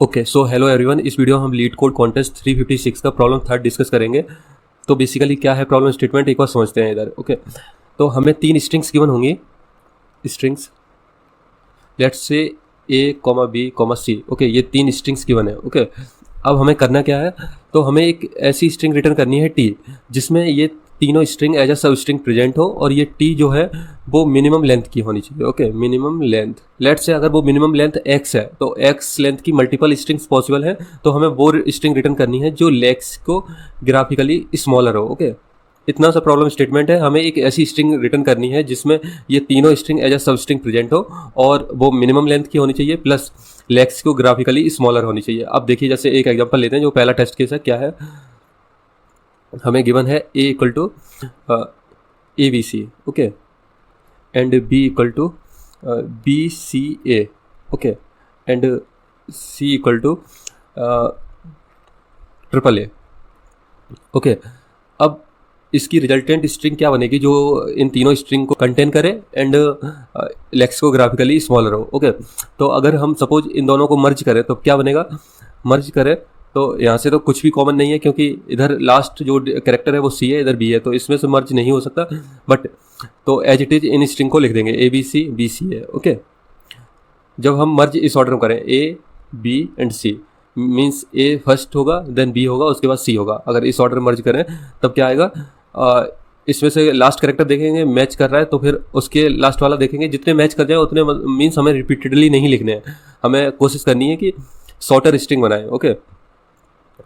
Okay so hello everyone, इस video में हम लीड कोड कॉन्टेस्ट 356 का प्रॉब्लम थर्ड डिस्कस करेंगे। तो बेसिकली क्या है प्रॉब्लम स्टेटमेंट एक बार समझते हैं इधर। ओके तो हमें तीन स्ट्रिंग्स गिवन होंगी, strings let's say A comma B comma C. Okay ये तीन स्ट्रिंग्स गिवन है। ओके अब हमें करना क्या है, तो हमें एक ऐसी स्ट्रिंग रिटर्न करनी है टी जिसमें ये तीनों स्ट्रिंग एज अ सब स्ट्रिंग प्रेजेंट हो और ये टी जो है वो मिनिमम लेंथ की होनी चाहिए। Okay minimum length, let's say अगर वो मिनिमम लेंथ x है तो x लेंथ की मल्टीपल स्ट्रिंग्स पॉसिबल है, तो हमें वो स्ट्रिंग रिटर्न करनी है जो लेग्स को ग्राफिकली स्मॉलर हो। ओके इतना सा प्रॉब्लम स्टेटमेंट है। हमें एक ऐसी स्ट्रिंग रिटर्न करनी है जिसमें ये तीनों स्ट्रिंग एज अ सब स्ट्रिंग प्रेजेंट हो और वो मिनिमम लेंथ की होनी चाहिए प्लस लेग्स को ग्राफिकली स्मॉलर होनी चाहिए। अब देखिए जैसे एक एग्जांपल लेते हैं, जो पहला टेस्ट केस है क्या है, हमें गिवन है a equal to A B C okay and b equal to B C A okay and c equal to triple A. Okay अब इसकी रिजल्टेंट स्ट्रिंग क्या बनेगी जो इन तीनों स्ट्रिंग को कंटेन करे एंड लेक्स को ग्राफिकली स्मॉलर हो। ओके तो अगर हम सपोज इन दोनों को मर्ज करें तो क्या बनेगा, मर्ज करें तो यहाँ से तो कुछ भी कॉमन नहीं है क्योंकि इधर लास्ट जो कैरेक्टर है वो सी है, इधर बी है, तो इसमें से मर्ज नहीं हो सकता। बट तो एज इट इज इन स्ट्रिंग को लिख देंगे ए बी सी है। ओके जब हम मर्ज इस ऑर्डर में करें A B and C means A first होगा देन बी होगा उसके बाद सी होगा। अगर इस ऑर्डर में मर्ज करें तब क्या आएगा, इसमें से लास्ट कैरेक्टर देखेंगे मैच कर रहा है तो फिर उसके लास्ट वाला देखेंगे, जितने मैच कर जाए उतने मीन्स हमें रिपीटेडली नहीं लिखने हैं, हमें कोशिश करनी है कि शॉर्टर स्ट्रिंग बनाए। ओके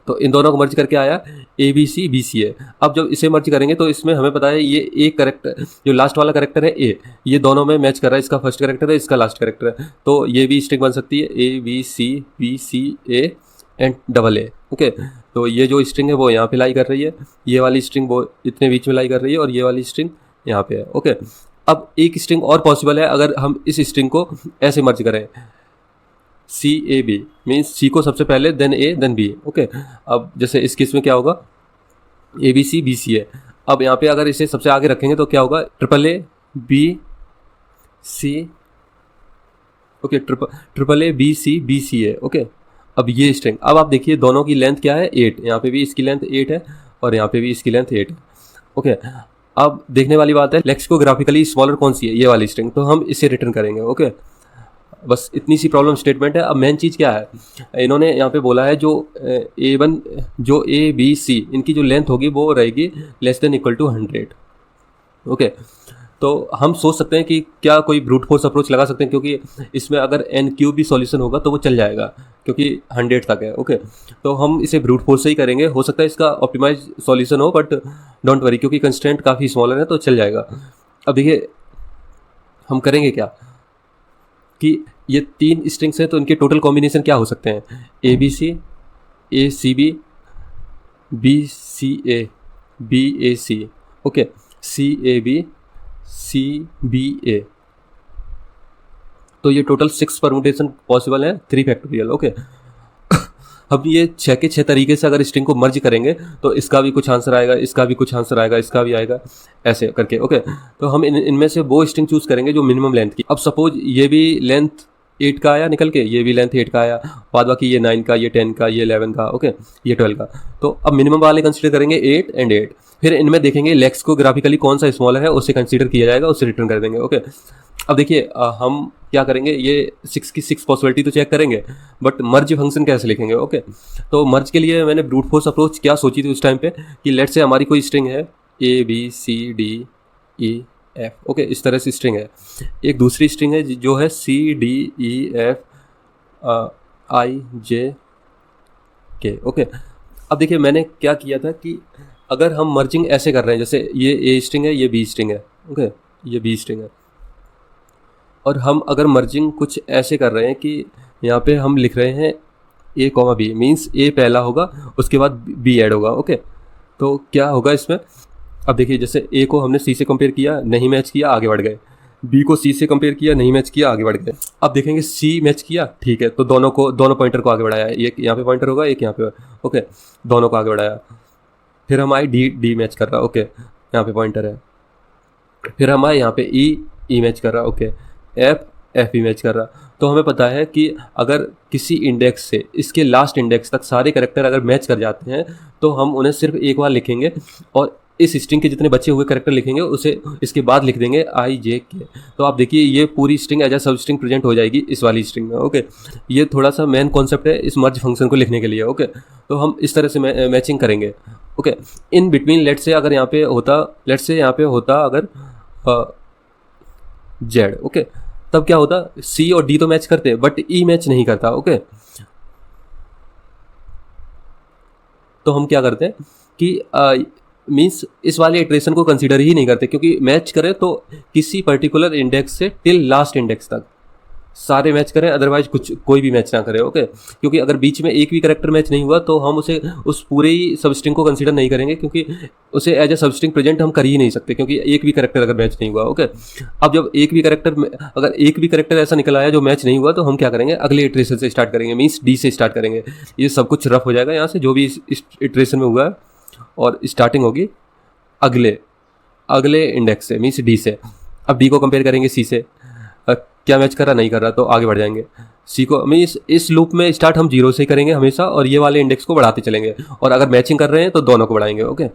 तो इन दोनों को मर्ज करके आया ए बी सी है। अब जब इसे मर्ज करेंगे तो इसमें हमें पता है ये एक करेक्टर जो लास्ट वाला करेक्टर है ए, ये दोनों में मैच कर रहा है, इसका फर्स्ट करेक्टर है इसका लास्ट करेक्टर है, तो ये भी स्ट्रिंग बन सकती है A B C A and double A. Okay तो ये जो स्ट्रिंग है वो यहाँ पे लाई कर रही है, ये वाली स्ट्रिंग वो इतने बीच में लाई कर रही है और ये वाली स्ट्रिंग यहाँ पे है। ओके अब एक स्ट्रिंग और पॉसिबल है, अगर हम इस स्ट्रिंग को ऐसे मर्ज करें सी ए बी मीन्स सी को सबसे पहले then A then B. Okay अब जैसे इस केस में क्या होगा, ए बी सी है। अब यहाँ पे अगर इसे सबसे आगे रखेंगे तो क्या होगा, triple A B C okay triple A B C है। ओके अब ये स्ट्रिंग, अब आप देखिए दोनों की लेंथ क्या है 8, यहाँ पे भी इसकी लेंथ 8 है और यहाँ पे भी इसकी लेंथ 8 है। ओके अब देखने वाली बात है लेक्स को ग्राफिकली स्मॉलर कौन सी है, ये वाली स्ट्रिंग, तो हम इसे रिटर्न करेंगे। ओके बस इतनी सी प्रॉब्लम स्टेटमेंट है। अब मेन चीज़ क्या है, इन्होंने यहाँ पे बोला है जो A1 जो ए बी सी इनकी जो लेंथ होगी वो रहेगी less than equal to 100। Okay तो हम सोच सकते हैं कि क्या कोई ब्रूट फोर्स अप्रोच लगा सकते हैं, क्योंकि इसमें अगर n क्यूब भी सॉल्यूशन होगा तो वो चल जाएगा क्योंकि 100 तक है। ओके तो हम इसे ब्रूट फोर्स से ही करेंगे, हो सकता है इसका ऑप्टिमाइज सॉल्यूशन हो बट डोंट वरी क्योंकि कंस्टेंट काफ़ी स्मॉलर है तो चल जाएगा। अब देखिए हम करेंगे क्या कि ये तीन स्ट्रिंग्स हैं तो इनके टोटल कॉम्बिनेशन क्या हो सकते हैं, A B C B C A B A C okay C A B A, तो ये टोटल 6 परमुटेशन पॉसिबल है 3 फैक्टोरियल। ओके अब ये 6 के 6 तरीके से अगर स्ट्रिंग को मर्ज करेंगे तो इसका भी कुछ आंसर आएगा, इसका भी कुछ आंसर आएगा, इसका भी आएगा, ऐसे करके। ओके तो हम इनमें से वो स्ट्रिंग चूज करेंगे जो मिनिमम लेंथ की। अब सपोज ये भी लेंथ 8 का आया निकल के, ये भी लेंथ 8 का आया, बाद बाकी ये 9 का, ये 10 का, ये 11 का, ओके ये 12 का। तो अब मिनिमम वाले कंसीडर करेंगे 8 एंड 8, फिर इनमें देखेंगे लेक्स को ग्राफिकली कौन सा स्मॉलर है उसे कंसीडर किया जाएगा, उसे रिटर्न कर देंगे। ओके अब देखिए हम क्या करेंगे, ये 6 की 6 पॉसिबिलिटी तो चेक करेंगे बट मर्ज फंक्शन कैसे लिखेंगे। ओके तो मर्ज के लिए मैंने ब्रूट फोर्स अप्रोच क्या सोची थी उस टाइम पे कि लेट से हमारी कोई स्ट्रिंग है A B C D E F. Okay इस तरह से स्ट्रिंग है, एक दूसरी स्ट्रिंग है जो है सी डी ई एफ आई जे के। ओके अब देखिए मैंने क्या किया था कि अगर हम मर्जिंग ऐसे कर रहे हैं, जैसे ये ए स्ट्रिंग है ये बी स्ट्रिंग है, ओके ये बी स्ट्रिंग है, और हम अगर मर्जिंग कुछ ऐसे कर रहे हैं कि यहाँ पे हम लिख रहे हैं ए कॉमा बी मीन्स ए पहला होगा उसके बाद बी ऐड होगा। ओके तो क्या होगा इसमें, अब देखिए जैसे ए को हमने सी से कंपेयर किया नहीं मैच किया आगे बढ़ गए, बी को सी से कंपेयर किया नहीं मैच किया आगे बढ़ गए। अब देखेंगे सी मैच किया, ठीक है तो दोनों पॉइंटर को आगे बढ़ाया, एक यहाँ पे पॉइंटर होगा एक यहाँ पे, ओके दोनों को आगे बढ़ाया। फिर हम आए डी मैच कर रहा, ओके यहाँ पे पॉइंटर है, फिर हम आए यहाँ पे ई मैच कर रहा, ओके एफ एफ भी मैच कर रहा। तो हमें पता है कि अगर किसी इंडेक्स से इसके लास्ट इंडेक्स तक सारे कैरेक्टर अगर मैच कर जाते हैं तो हम उन्हें सिर्फ एक बार लिखेंगे और इस स्ट्रिंग के जितने बचे हुए कैरेक्टर लिखेंगे उसे इसके बाद लिख देंगे आई जे के। तो आप देखिए ये पूरी स्ट्रिंग एज अ सब स्ट्रिंग प्रेजेंट हो जाएगी इस वाली स्ट्रिंग में। ओके, ये थोड़ा सा मेन कॉन्सेप्ट है इस मर्ज फंक्शन को लिखने के लिए। ओके, तो हम इस तरह से मैचिंग करेंगे। ओके, इन बिटवीन लेट से अगर यहाँ पे होता अगर जेड, ओके, तब क्या होता, सी और डी तो मैच करते बट ई मैच नहीं करता। ओके, तो हम क्या करते हैं कि मीन्स इस वाले इटरेशन को कंसीडर ही नहीं करते, क्योंकि मैच करें तो किसी पर्टिकुलर इंडेक्स से टिल लास्ट इंडेक्स तक सारे मैच करें, अदरवाइज कोई भी मैच ना करे। ओके, क्योंकि अगर बीच में एक भी कैरेक्टर मैच नहीं हुआ तो हम उसे उस पूरे ही सबस्ट्रिंग को कंसीडर नहीं करेंगे, क्योंकि उसे एज ए सबस्ट्रिंग प्रेजेंट हम कर ही नहीं सकते, क्योंकि एक भी कैरेक्टर अगर मैच नहीं हुआ। ओके, अब जब अगर एक भी कैरेक्टर ऐसा निकल आया जो मैच नहीं हुआ तो हम क्या करेंगे, अगले इटरेशन से स्टार्ट करेंगे, मीन्स डी से स्टार्ट करेंगे। ये सब कुछ रफ हो जाएगा यहाँ से जो भी इस इटरेशन में हुआ है, और स्टार्टिंग होगी अगले इंडेक्स से, मीन्स डी से। अब डी को कंपेयर करेंगे सी से, क्या मैच कर रहा नहीं कर रहा, तो आगे बढ़ जाएंगे। सी को मीन्स इस लूप में स्टार्ट हम 0 से ही करेंगे हमेशा, और ये वाले इंडेक्स को बढ़ाते चलेंगे, और अगर मैचिंग कर रहे हैं तो दोनों को बढ़ाएंगे। ओके,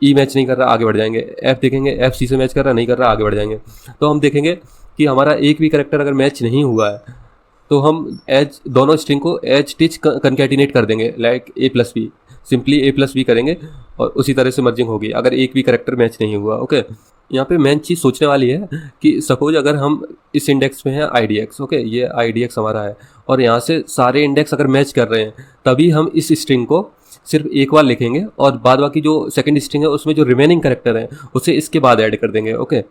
ई मैच नहीं कर रहा, आगे बढ़ जाएंगे। एफ देखेंगे, एफ सी से मैच कर रहा नहीं कर रहा, आगे बढ़ जाएंगे। तो हम देखेंगे कि हमारा एक भी कैरेक्टर अगर मैच नहीं हुआ है तो हम एज दोनों स्ट्रिंग को एज टिच कंकैटिनेट कर देंगे, like A plus B, simply A plus B करेंगे और उसी तरह से मर्जिंग होगी अगर एक भी कैरेक्टर मैच नहीं हुआ। ओके, यहाँ पे मेन चीज़ सोचने वाली है कि सपोज अगर हम इस इंडेक्स में है आई डी एक्स, ओके, ये आई डी एक्स हमारा है, और यहाँ से सारे इंडेक्स अगर मैच कर रहे हैं तभी हम इस स्ट्रिंग को सिर्फ एक बार लिखेंगे, और बाद बाकी जो सेकंड स्ट्रिंग है उसमें जो रिमेनिंग कैरेक्टर है उसे इसके बाद ऐड कर देंगे। ओके,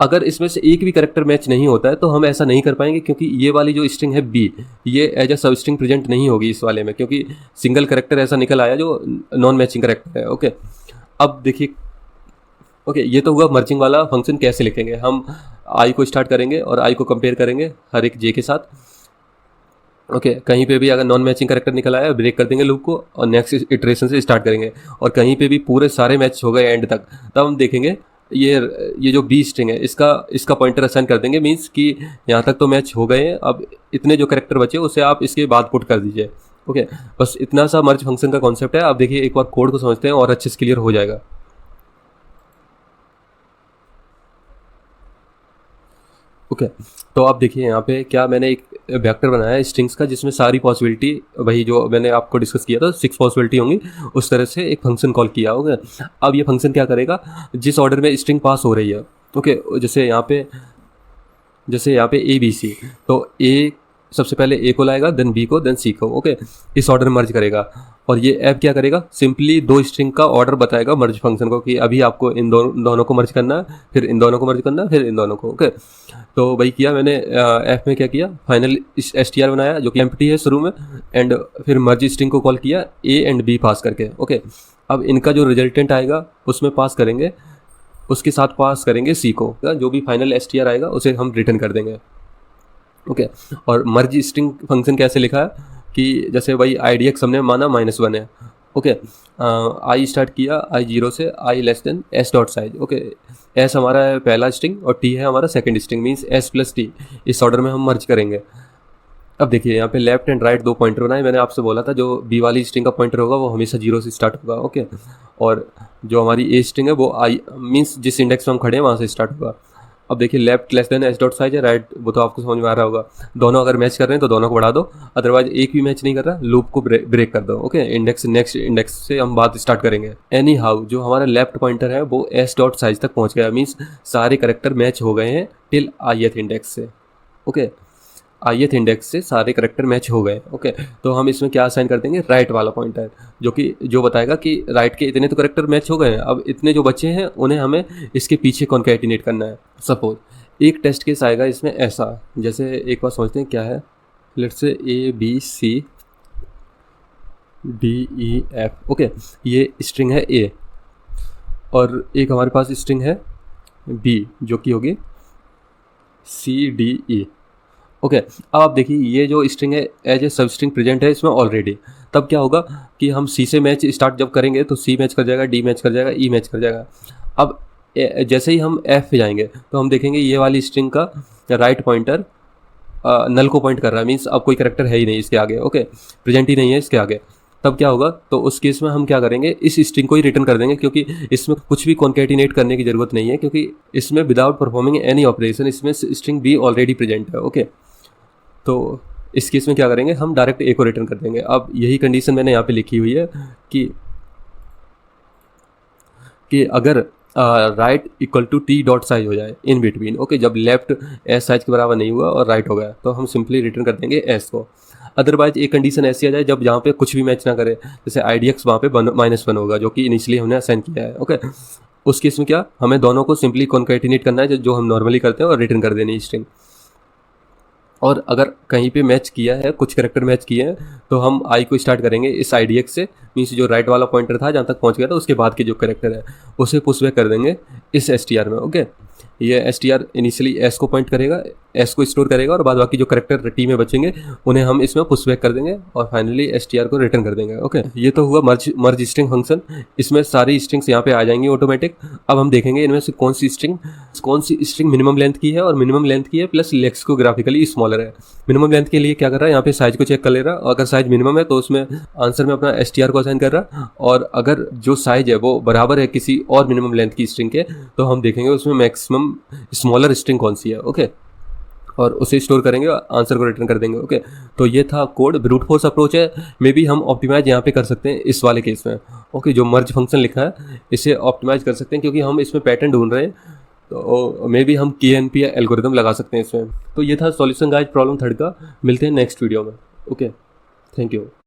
अगर इसमें से एक भी कैरेक्टर मैच नहीं होता है तो हम ऐसा नहीं कर पाएंगे, क्योंकि ये वाली जो स्ट्रिंग है बी, ये एज अ सब स्ट्रिंग प्रेजेंट नहीं होगी इस वाले में, क्योंकि सिंगल कैरेक्टर ऐसा निकल आया जो नॉन मैचिंग कैरेक्टर है। ओके, अब देखिए, ओके, ये तो हुआ मर्जिंग वाला फंक्शन कैसे लिखेंगे। हम आई को स्टार्ट करेंगे और आई को कंपेयर करेंगे हर एक जे के साथ। ओके, कहीं पे भी अगर नॉन मैचिंग कैरेक्टर निकल आया ब्रेक कर देंगे लूप को और नेक्स्ट इटरेशन से स्टार्ट करेंगे, और कहीं पे भी पूरे सारे मैच हो गए एंड तक, तब हम देखेंगे ये जो बी स्ट्रिंग है इसका पॉइंटर असाइन कर देंगे, मीन्स कि यहाँ तक तो मैच हो गए हैं, अब इतने जो कैरेक्टर बचे उसे आप इसके बाद पुट कर दीजिए। ओके, बस इतना सा मर्ज फंक्शन का कॉन्सेप्ट है। अब देखिए एक बार कोड को समझते हैं और अच्छे से क्लियर हो जाएगा। ओके, तो आप देखिए यहाँ पे क्या मैंने एक वेक्टर बनाया है स्ट्रिंग्स का, जिसमें सारी पॉसिबिलिटी वही जो मैंने आपको डिस्कस किया था 6 पॉसिबिलिटी होंगी, उस तरह से एक फंक्शन कॉल किया होगा। अब ये फंक्शन क्या करेगा, जिस ऑर्डर में स्ट्रिंग पास हो रही है, ओके, जैसे यहाँ पे ए बी सी, तो ए सबसे पहले ए को लाएगा, देन बी को, देन सी को। ओके, इस ऑर्डर में मर्ज करेगा, और ये ऐप क्या करेगा, सिंपली 2 स्ट्रिंग का ऑर्डर बताएगा मर्ज फंक्शन को कि अभी आपको इन दोनों को मर्ज करना है, फिर इन दोनों को मर्ज करना है, फिर इन दोनों को। ओके, तो वही किया मैंने ऐप में, क्या किया, फाइनल str बनाया जो कि एम्प्टी है शुरू में, एंड फिर मर्ज स्ट्रिंग को कॉल किया ए एंड बी पास करके। ओके, अब इनका जो रिजल्टेंट आएगा उसमें पास करेंगे, उसके साथ पास करेंगे सी को, जो भी फाइनल str आएगा उसे हम रिटर्न कर देंगे। ओके, और मर्ज स्ट्रिंग फंक्शन कैसे लिखा है कि जैसे वही आई डी एक्स हमने माना -1 है। ओके, आई स्टार्ट किया आई 0 से, I less than S dot size. Okay, S हमारा है पहला स्ट्रिंग और टी है हमारा second string, means S plus T, इस ऑर्डर में हम मर्ज करेंगे। अब देखिए यहाँ पे लेफ्ट एंड राइट 2 पॉइंटर बनाए, मैंने आपसे बोला था जो बी वाली स्ट्रिंग का पॉइंटर होगा वो हमेशा 0 से स्टार्ट होगा। ओके, और जो हमारी ए स्ट्रिंग है वो आई मीन्स जिस इंडेक्स में हम खड़े हैं वहाँ से स्टार्ट होगा। अब देखिए left less than S dot size है, राइट वो तो आपको समझ में आ रहा होगा, दोनों अगर मैच कर रहे हैं तो दोनों को बढ़ा दो, अदरवाइज एक भी मैच नहीं कर रहा लूप को ब्रेक कर दो। ओके, इंडेक्स नेक्स्ट इंडेक्स से हम बात स्टार्ट करेंगे। एनी हाउ जो हमारा लेफ्ट पॉइंटर है वो एस डॉट साइज तक पहुंच गया, मीन्स सारे कैरेक्टर मैच हो गए हैं टिल ith इंडेक्स से। ओके, ith इंडेक्स से सारे कैरेक्टर मैच हो गए। ओके, तो हम इसमें क्या असाइन कर देंगे, राइट वाला पॉइंटर, जो बताएगा कि राइट के इतने तो कैरेक्टर मैच हो गए हैं, अब इतने जो बचे हैं उन्हें हमें इसके पीछे कॉन्कैटिनेट करना है। सपोज एक टेस्ट केस आएगा इसमें ऐसा, जैसे एक बार समझते हैं क्या है, let's say A B C D E F. Okay, ये स्ट्रिंग है ए, और एक हमारे पास स्ट्रिंग है बी जो कि होगी सी डी ई। ओके, अब आप देखिए ये जो स्ट्रिंग है एज ए सब स्ट्रिंग प्रेजेंट है इसमें ऑलरेडी, तब क्या होगा कि हम सी से मैच स्टार्ट जब करेंगे तो सी मैच कर जाएगा, डी मैच कर जाएगा, ई मैच कर जाएगा। अब जैसे ही हम एफ पे जाएंगे तो हम देखेंगे ये वाली स्ट्रिंग का राइट पॉइंटर नल को पॉइंट कर रहा है, मीन्स अब कोई करेक्टर है ही नहीं इसके आगे, ओके, प्रेजेंट ही नहीं है इसके आगे। तब क्या होगा, तो उस केस में हम क्या करेंगे, इस स्ट्रिंग को ही रिटर्न कर देंगे, क्योंकि इसमें कुछ भी कॉन्केटिनेट करने की जरूरत नहीं है, क्योंकि इसमें विदाउट परफॉर्मिंग एनी ऑपरेशन इसमें स्ट्रिंग बी ऑलरेडी प्रेजेंट है, ओके। तो इस केस में क्या करेंगे, हम डायरेक्ट ए को रिटर्न कर देंगे। अब यही कंडीशन मैंने यहाँ पे लिखी हुई है कि अगर right equal to T dot size हो जाए इन बिटवीन, ओके, जब लेफ्ट एस साइज के बराबर नहीं हुआ और राइट हो गया तो हम सिंपली रिटर्न कर देंगे एस को। अदरवाइज एक कंडीशन ऐसी आ जाए जब जहाँ पे कुछ भी मैच ना करे, जैसे IDX वहाँ पे -1 होगा जो कि इनिशियली हमने असाइन किया है, ओके। उस केस में क्या, हमें दोनों को सिंपली कॉन्केटिनेट करना है जो हम नॉर्मली करते हैं और रिटर्न कर देनी स्ट्रिंग। और अगर कहीं पे मैच किया है, कुछ करेक्टर मैच किए हैं, तो हम आई को स्टार्ट करेंगे इस IDX से, मीन्स जो राइट वाला पॉइंटर था जहाँ तक पहुँच गया था उसके बाद के जो करेक्टर है उसे पुश बैक कर देंगे इस STR में, ओके। ये STR इनिशियली एस को पॉइंट करेगा, एस को स्टोर करेगा और बाद बाकी जो करेक्टर टी में बचेंगे उन्हें हम इसमें पुश बैक कर देंगे और फाइनली STR को रिटर्न कर देंगे, ओके। ये तो हुआ मर्ज स्ट्रिंग फंक्शन। इसमें सारी स्ट्रिंग्स यहाँ पे आ जाएंगी ऑटोमेटिक। अब हम देखेंगे इनमें से कौन सी स्ट्रिंग मिनिमम लेंथ की है और मिनिमम लेंथ की है प्लस लेक्सिकोग्राफिकली स्मॉलर है। मिनिमम लेंथ के लिए क्या कर रहा है, यहाँ पे साइज को चेक कर ले रहा है, अगर साइज मिनिमम है तो उसमें आंसर में अपना STR को असाइन कर रहा है, और अगर जो साइज है वो बराबर है किसी और मिनिमम लेंथ की स्ट्रिंग के तो हम देखेंगे उसमें मैक्सिमम स्मॉलर स्ट्रिंग कौन सी है, ओके, और उसे स्टोर करेंगे और आंसर को रिटर्न कर देंगे, ओके। तो ये था कोड। ब्रूट फोर्स अप्रोच है, मे बी हम ऑप्टिमाइज यहाँ पे कर सकते हैं इस वाले केस में, ओके। जो मर्ज फंक्शन लिखा है इसे ऑप्टिमाइज कर सकते हैं क्योंकि हम इसमें पैटर्न ढूंढ रहे हैं, तो मे बी हम KNP या एल्गोरिदम लगा सकते हैं इसमें। तो ये था सॉल्यूशन गाइस प्रॉब्लम 3 का। मिलते हैं नेक्स्ट वीडियो में, ओके, थैंक यू।